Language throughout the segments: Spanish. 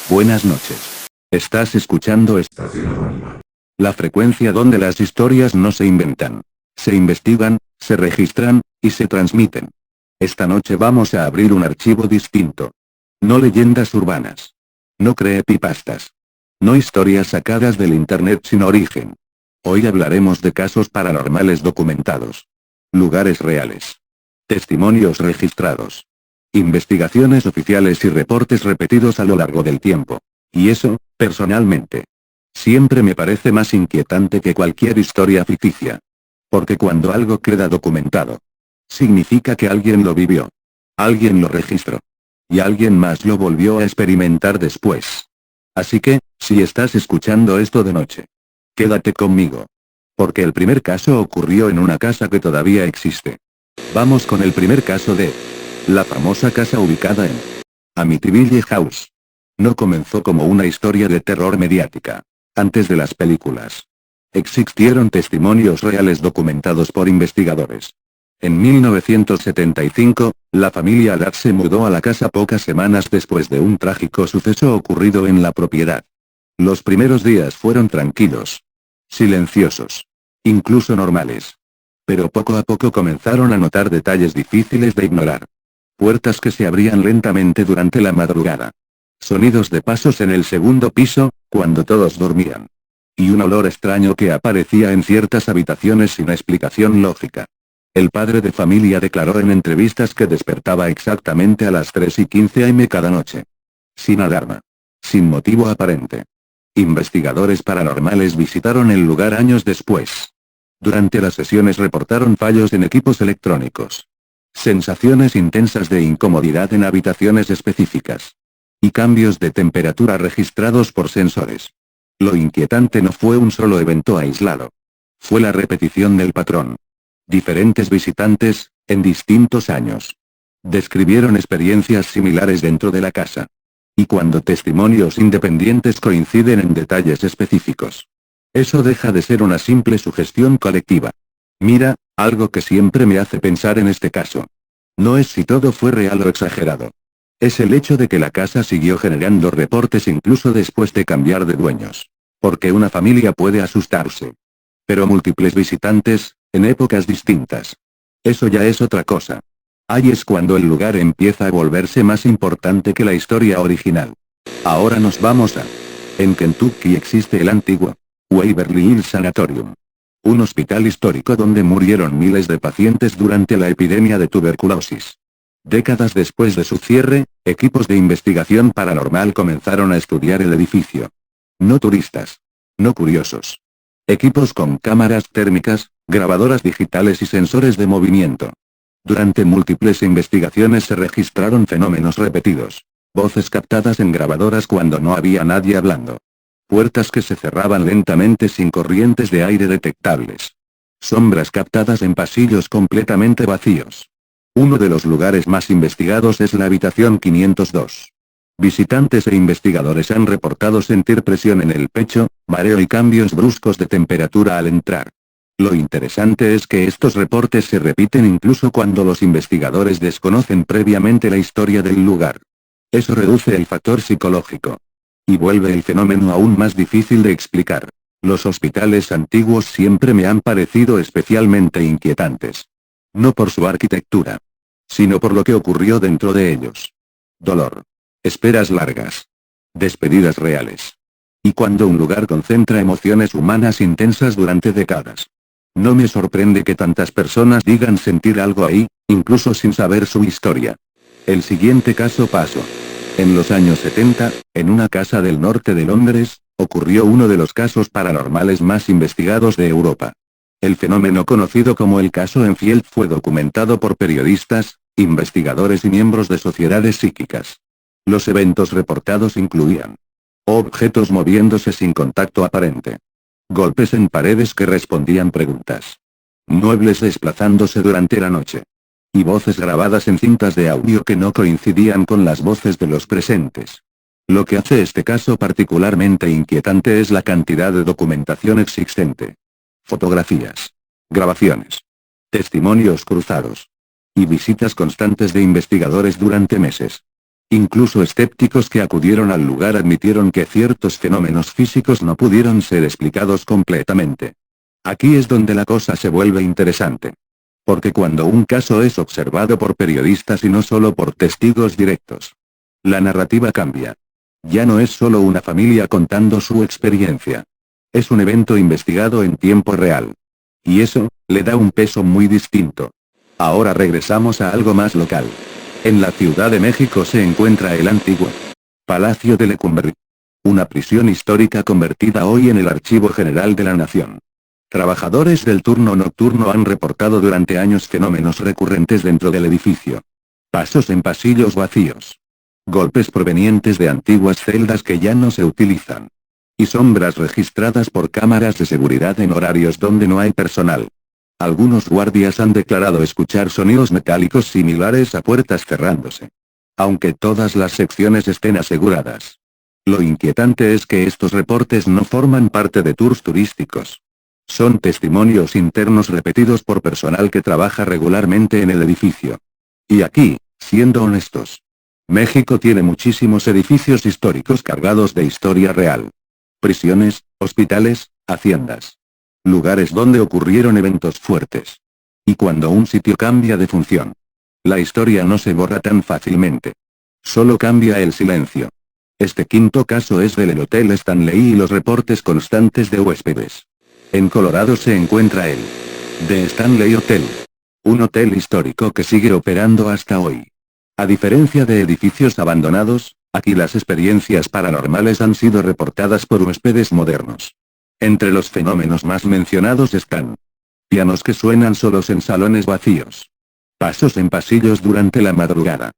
Buenas noches. Estás escuchando Estación Anónima. La frecuencia donde las historias no se inventan. Se investigan, se registran, y se transmiten. Esta noche vamos a abrir un archivo distinto. No leyendas urbanas. No creepypastas. No historias sacadas del internet sin origen. Hoy hablaremos de casos paranormales documentados. Lugares reales. Testimonios registrados. Investigaciones oficiales y reportes repetidos a lo largo del tiempo. Y eso, personalmente, siempre me parece más inquietante que cualquier historia ficticia. Porque cuando algo queda documentado, significa que alguien lo vivió. Alguien lo registró. Y alguien más lo volvió a experimentar después. Así que, si estás escuchando esto de noche, quédate conmigo. Porque el primer caso ocurrió en una casa que todavía existe. Vamos con el primer caso de la famosa casa ubicada en Amityville House. No comenzó como una historia de terror mediática. Antes de las películas, existieron testimonios reales documentados por investigadores. En 1975, la familia Adams se mudó a la casa pocas semanas después de un trágico suceso ocurrido en la propiedad. Los primeros días fueron tranquilos, silenciosos, incluso normales. Pero poco a poco comenzaron a notar detalles difíciles de ignorar. Puertas que se abrían lentamente durante la madrugada. Sonidos de pasos en el segundo piso, cuando todos dormían. Y un olor extraño que aparecía en ciertas habitaciones sin explicación lógica. El padre de familia declaró en entrevistas que despertaba exactamente a las 3:15 am cada noche. Sin alarma. Sin motivo aparente. Investigadores paranormales visitaron el lugar años después. Durante las sesiones reportaron fallos en equipos electrónicos. Sensaciones intensas de incomodidad en habitaciones específicas. Y cambios de temperatura registrados por sensores. Lo inquietante no fue un solo evento aislado. Fue la repetición del patrón. Diferentes visitantes, en distintos años, describieron experiencias similares dentro de la casa. Y cuando testimonios independientes coinciden en detalles específicos, eso deja de ser una simple sugestión colectiva. Mira, algo que siempre me hace pensar en este caso. No es si todo fue real o exagerado. Es el hecho de que la casa siguió generando reportes incluso después de cambiar de dueños. Porque una familia puede asustarse. Pero múltiples visitantes, en épocas distintas. Eso ya es otra cosa. Ahí es cuando el lugar empieza a volverse más importante que la historia original. Ahora nos vamos a... En Kentucky existe el antiguo Waverly Hills Sanatorium. Un hospital histórico donde murieron miles de pacientes durante la epidemia de tuberculosis. Décadas después de su cierre, equipos de investigación paranormal comenzaron a estudiar el edificio. No turistas. No curiosos. Equipos con cámaras térmicas, grabadoras digitales y sensores de movimiento. Durante múltiples investigaciones se registraron fenómenos repetidos. Voces captadas en grabadoras cuando no había nadie hablando. Puertas que se cerraban lentamente sin corrientes de aire detectables. Sombras captadas en pasillos completamente vacíos. Uno de los lugares más investigados es la habitación 502. Visitantes e investigadores han reportado sentir presión en el pecho, mareo y cambios bruscos de temperatura al entrar. Lo interesante es que estos reportes se repiten incluso cuando los investigadores desconocen previamente la historia del lugar. Eso reduce el factor psicológico. Y vuelve el fenómeno aún más difícil de explicar. Los hospitales antiguos siempre me han parecido especialmente inquietantes. No por su arquitectura, sino por lo que ocurrió dentro de ellos. Dolor. Esperas largas. Despedidas reales. Y cuando un lugar concentra emociones humanas intensas durante décadas. No me sorprende que tantas personas digan sentir algo ahí, incluso sin saber su historia. El siguiente caso pasó. En los años 70, en una casa del norte de Londres, ocurrió uno de los casos paranormales más investigados de Europa. El fenómeno conocido como el caso Enfield fue documentado por periodistas, investigadores y miembros de sociedades psíquicas. Los eventos reportados incluían objetos moviéndose sin contacto aparente. Golpes en paredes que respondían preguntas. Muebles desplazándose durante la noche. Y voces grabadas en cintas de audio que no coincidían con las voces de los presentes. Lo que hace este caso particularmente inquietante es la cantidad de documentación existente. Fotografías. Grabaciones. Testimonios cruzados. Y visitas constantes de investigadores durante meses. Incluso escépticos que acudieron al lugar admitieron que ciertos fenómenos físicos no pudieron ser explicados completamente. Aquí es donde la cosa se vuelve interesante. Porque cuando un caso es observado por periodistas y no solo por testigos directos, la narrativa cambia. Ya no es solo una familia contando su experiencia. Es un evento investigado en tiempo real. Y eso, le da un peso muy distinto. Ahora regresamos a algo más local. En la Ciudad de México se encuentra el antiguo Palacio de Lecumberri. Una prisión histórica convertida hoy en el Archivo General de la Nación. Trabajadores del turno nocturno han reportado durante años fenómenos recurrentes dentro del edificio. Pasos en pasillos vacíos. Golpes provenientes de antiguas celdas que ya no se utilizan. Y sombras registradas por cámaras de seguridad en horarios donde no hay personal. Algunos guardias han declarado escuchar sonidos metálicos similares a puertas cerrándose. Aunque todas las secciones estén aseguradas. Lo inquietante es que estos reportes no forman parte de tours turísticos. Son testimonios internos repetidos por personal que trabaja regularmente en el edificio. Y aquí, siendo honestos, México tiene muchísimos edificios históricos cargados de historia real. Prisiones, hospitales, haciendas. Lugares donde ocurrieron eventos fuertes. Y cuando un sitio cambia de función, la historia no se borra tan fácilmente. Solo cambia el silencio. Este quinto caso es del Hotel Stanley y los reportes constantes de huéspedes. En Colorado se encuentra el The Stanley Hotel. Un hotel histórico que sigue operando hasta hoy. A diferencia de edificios abandonados, aquí las experiencias paranormales han sido reportadas por huéspedes modernos. Entre los fenómenos más mencionados están pianos que suenan solos en salones vacíos. Pasos en pasillos durante la madrugada.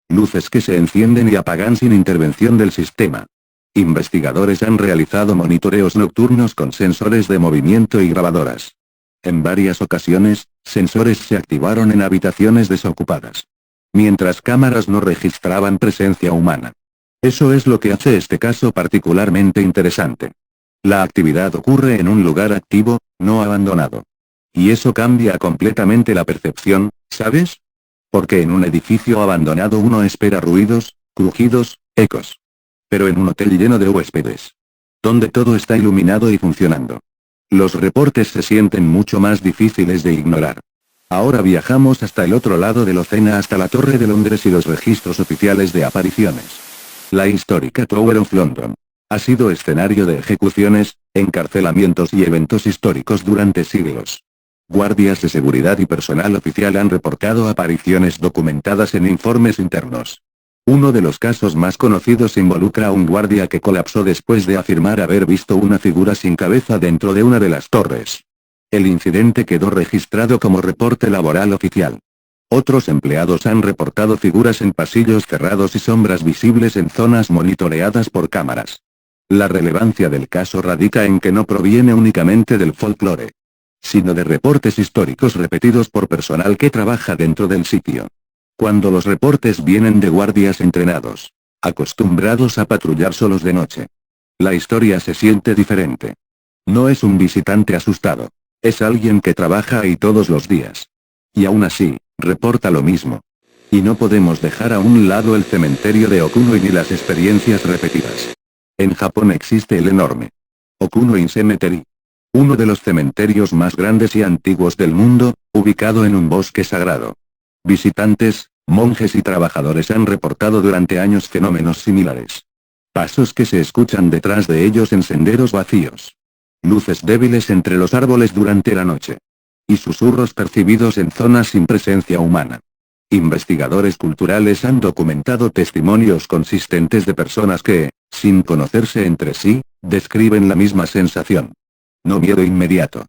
Luces que se encienden y apagan sin intervención del sistema. Investigadores han realizado monitoreos nocturnos con sensores de movimiento y grabadoras. En varias ocasiones, sensores se activaron en habitaciones desocupadas. Mientras cámaras no registraban presencia humana. Eso es lo que hace este caso particularmente interesante. La actividad ocurre en un lugar activo, no abandonado. Y eso cambia completamente la percepción, ¿sabes? Porque en un edificio abandonado uno espera ruidos, crujidos, ecos. Pero en un hotel lleno de huéspedes, donde todo está iluminado y funcionando, los reportes se sienten mucho más difíciles de ignorar. Ahora viajamos hasta el otro lado del océano hasta la Torre de Londres y los registros oficiales de apariciones. La histórica Tower of London ha sido escenario de ejecuciones, encarcelamientos y eventos históricos durante siglos. Guardias de seguridad y personal oficial han reportado apariciones documentadas en informes internos. Uno de los casos más conocidos involucra a un guardia que colapsó después de afirmar haber visto una figura sin cabeza dentro de una de las torres. El incidente quedó registrado como reporte laboral oficial. Otros empleados han reportado figuras en pasillos cerrados y sombras visibles en zonas monitoreadas por cámaras. La relevancia del caso radica en que no proviene únicamente del folclore, sino de reportes históricos repetidos por personal que trabaja dentro del sitio. Cuando los reportes vienen de guardias entrenados, acostumbrados a patrullar solos de noche, la historia se siente diferente. No es un visitante asustado. Es alguien que trabaja ahí todos los días. Y aún así, reporta lo mismo. Y no podemos dejar a un lado el cementerio de Okuno ni las experiencias repetidas. En Japón existe el enorme Okuno-in Cemetery. Uno de los cementerios más grandes y antiguos del mundo, ubicado en un bosque sagrado. Visitantes, monjes y trabajadores han reportado durante años fenómenos similares. Pasos que se escuchan detrás de ellos en senderos vacíos. Luces débiles entre los árboles durante la noche. Y susurros percibidos en zonas sin presencia humana. Investigadores culturales han documentado testimonios consistentes de personas que, sin conocerse entre sí, describen la misma sensación. No miedo inmediato,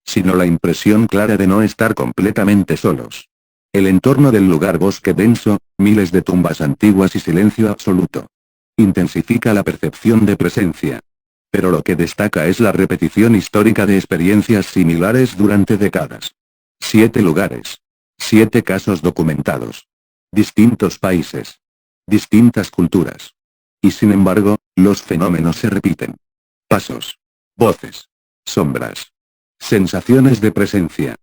sino la impresión clara de no estar completamente solos. El entorno del lugar, bosque denso, miles de tumbas antiguas y silencio absoluto, intensifica la percepción de presencia. Pero lo que destaca es la repetición histórica de experiencias similares durante décadas. 7 lugares. 7 casos documentados. Distintos países. Distintas culturas. Y sin embargo, los fenómenos se repiten. Pasos. Voces. Sombras. Sensaciones de presencia.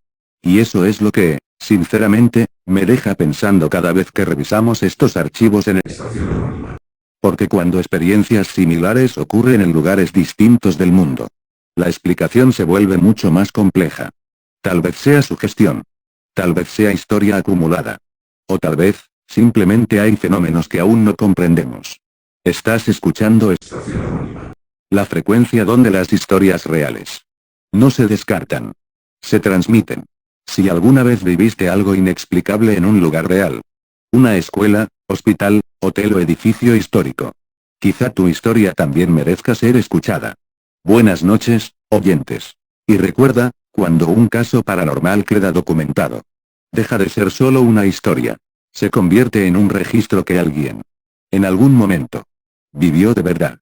Y eso es lo que, Sinceramente, me deja pensando cada vez que revisamos estos archivos en el Estación Anónima. Porque cuando experiencias similares ocurren en lugares distintos del mundo, la explicación se vuelve mucho más compleja. Tal vez sea sugestión. Tal vez sea historia acumulada. O tal vez, simplemente hay fenómenos que aún no comprendemos. Estás escuchando Estación Anónima. La frecuencia donde las historias reales no se descartan. Se transmiten. Si alguna vez viviste algo inexplicable en un lugar real, una escuela, hospital, hotel o edificio histórico, quizá tu historia también merezca ser escuchada. Buenas noches, oyentes. Y recuerda, cuando un caso paranormal queda documentado, deja de ser solo una historia. Se convierte en un registro que alguien, en algún momento, vivió de verdad.